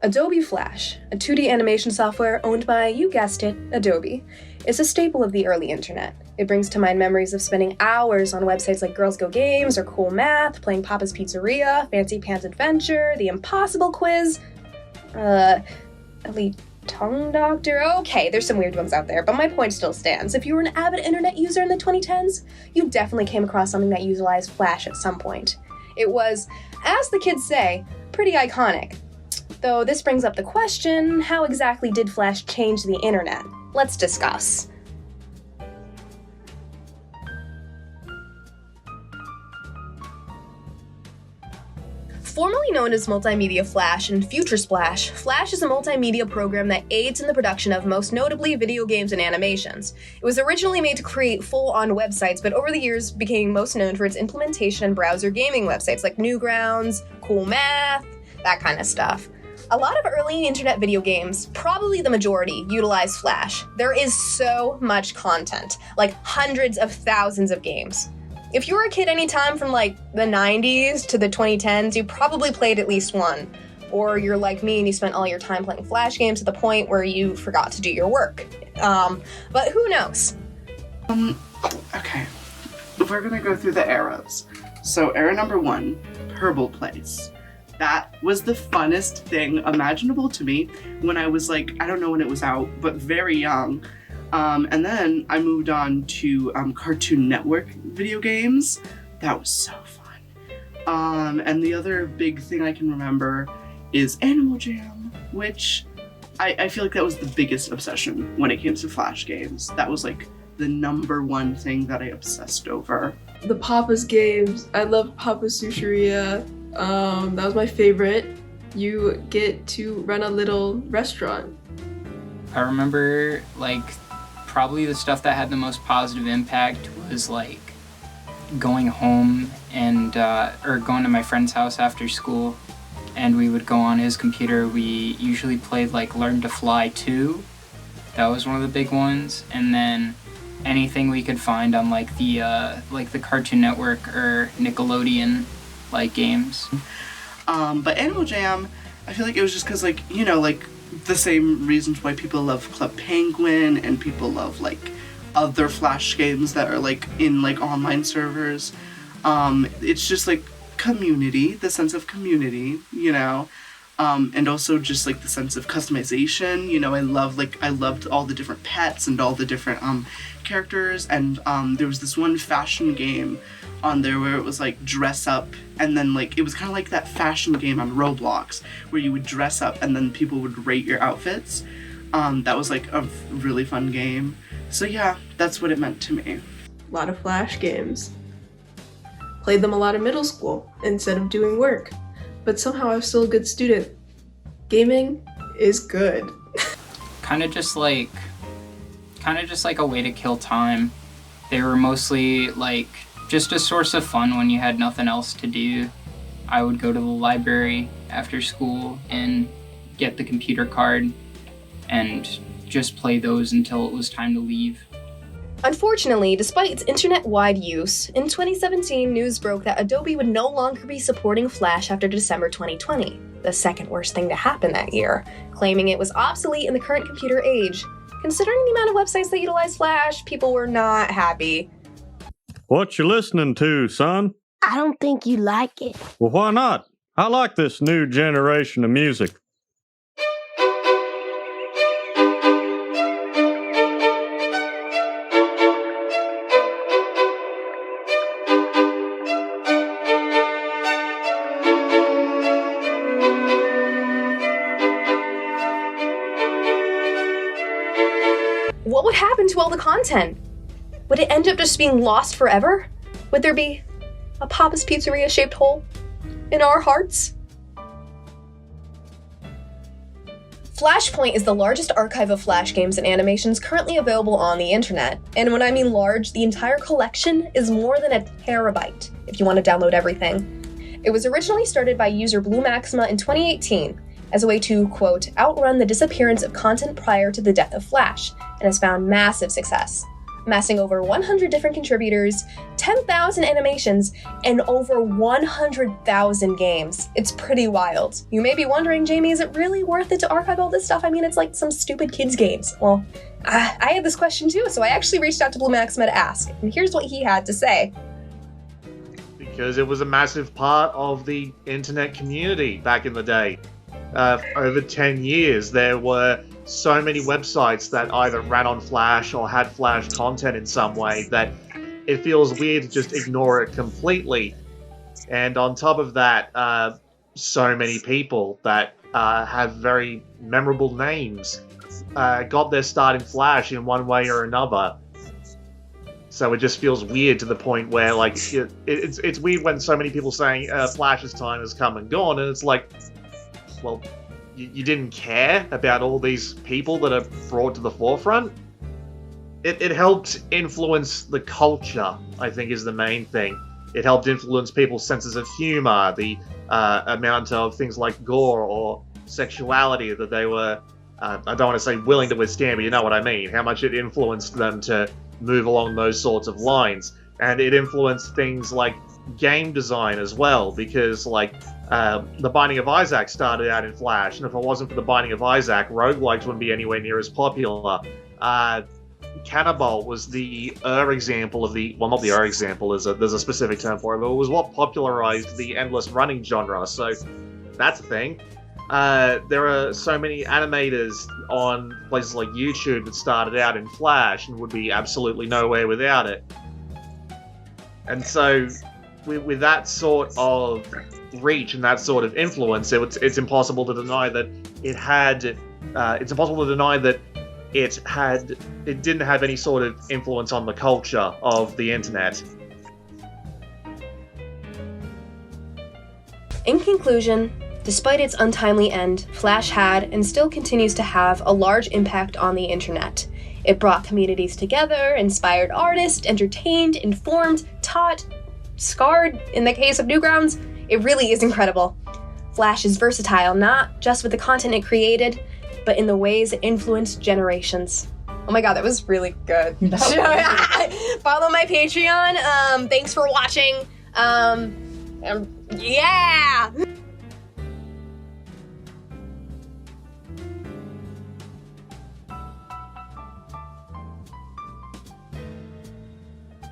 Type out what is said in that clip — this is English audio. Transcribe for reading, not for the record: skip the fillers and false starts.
Adobe Flash, a 2D animation software owned by, you guessed it, Adobe, is a staple of the early internet. It brings to mind memories of spending hours on websites like Girls Go Games or Cool Math, playing Papa's Pizzeria, Fancy Pants Adventure, The Impossible Quiz, Elite Tongue Doctor. Okay, there's some weird ones out there, but my point still stands. If you were an avid internet user in the 2010s, you definitely came across something that utilized Flash at some point. It was, as the kids say, pretty iconic. Though this brings up the question, how exactly did Flash change the internet? Let's discuss. Formerly known as Multimedia Flash and Future Splash, Flash is a multimedia program that aids in the production of most notably video games and animations. It was originally made to create full-on websites, but over the years became most known for its implementation in browser gaming websites like Newgrounds, Cool Math, that kind of stuff. A lot of early internet video games, probably the majority, utilize Flash. There is so much content, like hundreds of thousands of games. If you were a kid anytime from like the 90s to the 2010s, you probably played at least one. Or you're like me and you spent all your time playing Flash games to the point where you forgot to do your work. But who knows? Okay. We're gonna go through the eras. So era number 1, Purple Place. That was the funnest thing imaginable to me when I was like, I don't know when it was out, but very young. And then I moved on to Cartoon Network video games. That was so fun. And the other big thing I can remember is Animal Jam, which I feel like that was the biggest obsession when it came to Flash games. That was like the number one thing that I obsessed over. The Papa's games. I love Papa's Sushiria. That was my favorite. You get to run a little restaurant. I remember like probably the stuff that had the most positive impact was like going home and or going to my friend's house after school, and we would go on his computer. We usually played like Learn to Fly 2. That was one of the big ones, and then anything we could find on like the Cartoon Network or Nickelodeon like games. But Animal Jam, I feel like it was just because like, you know, like the same reasons why people love Club Penguin and people love like other Flash games that are like in like online servers. It's just like community, the sense of community, you know, and also just like the sense of customization. You know, I loved all the different pets and all the different characters, and there was this one fashion game on there where it was like dress up, and then like it was kind of like that fashion game on Roblox where you would dress up and then people would rate your outfits. That was like a really fun game. So yeah, that's what it meant to me. A lot of Flash games. Played them a lot in middle school instead of doing work, but somehow I was still a good student. Gaming is good. Kind of just like a way to kill time. They were mostly like just a source of fun when you had nothing else to do. I would go to the library after school and get the computer card and just play those until it was time to leave. Unfortunately, despite its internet-wide use, in 2017 news broke that Adobe would no longer be supporting Flash after December 2020, the second worst thing to happen that year, claiming it was obsolete in the current computer age. Considering the amount of websites that utilize Flash, people were not happy. What you listening to, son? I don't think you like it. Well, why not? I like this new generation of music. What would happen to all the content? Would it end up just being lost forever? Would there be a Papa's Pizzeria-shaped hole in our hearts? Flashpoint is the largest archive of Flash games and animations currently available on the internet. And when I mean large, the entire collection is more than a terabyte, if you want to download everything. It was originally started by user Blue Maxima in 2018 as a way to, quote, outrun the disappearance of content prior to the death of Flash, and has found massive success. amassing over 100 different contributors, 10,000 animations, and over 100,000 games. It's pretty wild. You may be wondering, Jamie, is it really worth it to archive all this stuff? I mean, it's like some stupid kids' games. Well, I had this question too, so I actually reached out to Blue Maxima to ask, and here's what he had to say. Because it was a massive part of the internet community back in the day. For over 10 years, there were so many websites that either ran on Flash or had Flash content in some way that it feels weird to just ignore it completely. And on top of that, so many people that have very memorable names got their start in Flash in one way or another. So it just feels weird to the point where, like, it's weird when so many people saying Flash's time has come and gone, and it's like, well, you didn't care about all these people that are brought to the forefront? It helped influence the culture, I think, is the main thing. It helped influence people's senses of humor, the amount of things like gore or sexuality that they were, I don't want to say willing to withstand, but you know what I mean, how much it influenced them to move along those sorts of lines. And it influenced things like game design as well, because like the Binding of Isaac started out in Flash, and if it wasn't for the Binding of Isaac, roguelikes wouldn't be anywhere near as popular. Cannibal was the example of the, well, not the example, there's a specific term for it, but it was what popularized the endless running genre, so that's a thing. There are so many animators on places like YouTube that started out in Flash and would be absolutely nowhere without it. And so, with that sort of reach and that sort of influence, it's impossible to deny that it had. It's impossible to deny that it didn't have any sort of influence on the culture of the internet. In conclusion, despite its untimely end, Flash had and still continues to have a large impact on the internet. It brought communities together, inspired artists, entertained, informed, taught, scarred, in the case of Newgrounds. It really is incredible. Flash is versatile, not just with the content it created, but in the ways it influenced generations. Oh my god, that was really good. Follow my Patreon. Thanks for watching. Yeah!